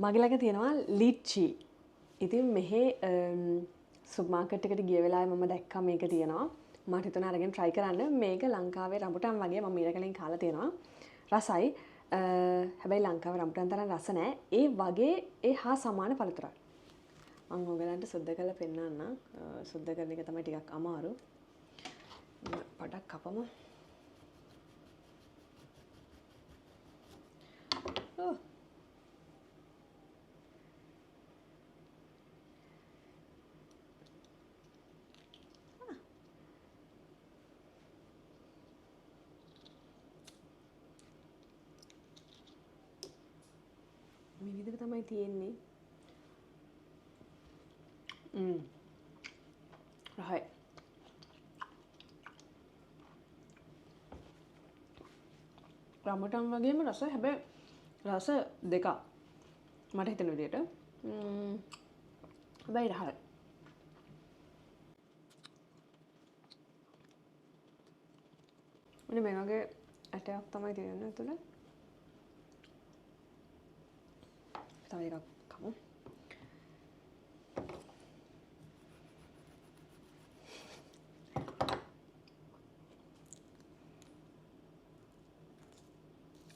මගේ ළඟ තියෙනවා ලිච්චි. ඉතින් මෙහි සුපර් මාකට් එකට ගිය වෙලාවේ මම දැක්කා මේක තියෙනවා. මට හිතුණා අරගෙන try කරන්න. මේක ලංකාවේ රඹුටන් වගේ මම ඊට කලින් කාලා තියෙනවා. රසයි. හැබැයි ලංකාවේ රඹුටන් තරම් රස නැහැ. ඒ වගේ ඒ හා සමාන පළතුරක්. මම ඔයගලන්ට සුද්ධ කරලා පෙන්නන්නම්. සුද්ධ කරන එක තමයි ටිකක් අමාරු. පොඩක් කපමු. මේ විදිහට තමයි තියෙන්නේ. රහයි. රඹුටන් වගේම රස හැබැයි රස දෙකක් මට හිතෙන විදිහට. හැබැයි රහයි. මෙන්න මේ වගේ ඇටයක් තමයි තියෙන්නේ ඇතුලේ. තව එකක් කමු.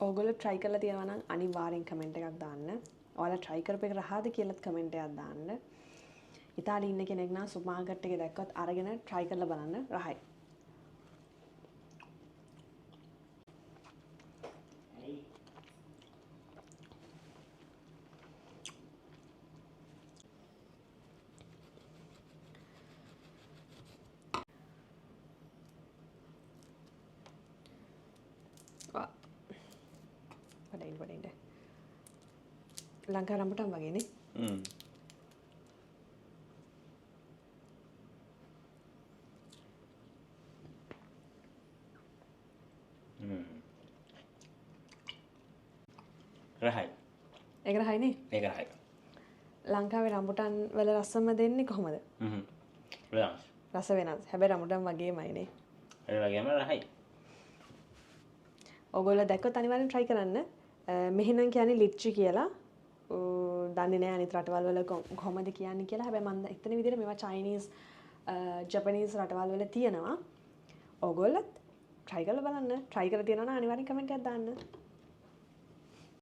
ඕගොල්ලෝ try කරලා තියෙනවා නම් අනිවාර්යෙන් කමෙන්ට් එකක් දාන්න. ඔයාලා try කරපු එක රහද කියලාත් කමෙන්ට් එකක් දාන්න. ඉතාලියේ ඉන්න කෙනෙක් නම් සුපර් මාකට් එකේ දැක්කොත් අරගෙන try කරලා බලන්න රහයි. පඩින් ලංකා රඹුටන් වගේනේ. රහයි. ඒක රහයිනේ. ඒක රහයි. ලංකාවේ රඹුටන් වල රසම දෙන්නේ කොහොමද? වෙනස්. රස වෙනස්. හැබැයි රඹුටන් වගේමයිනේ. ඒ වගේම රහයි. ඔයගොල්ලෝ දැක්කොත් අනිවාර්යෙන් try කරන්න. මෙහෙනම් කියන්නේ ලිච්චි කියලා. දන්නේ නැහැ අනිත් රටවල් වල කොහොමද කියන්නේ කියලා. හැබැයි මම හිතන විදිහට මේවා චයිනීස් ජපනීස් රටවල් වල තියෙනවා. ඔයගොල්ලොත් try කරලා බලන්න. try කරලා තියෙනවා නම් අනිවාර්යෙන් කමෙන්ට් එකක් දාන්න.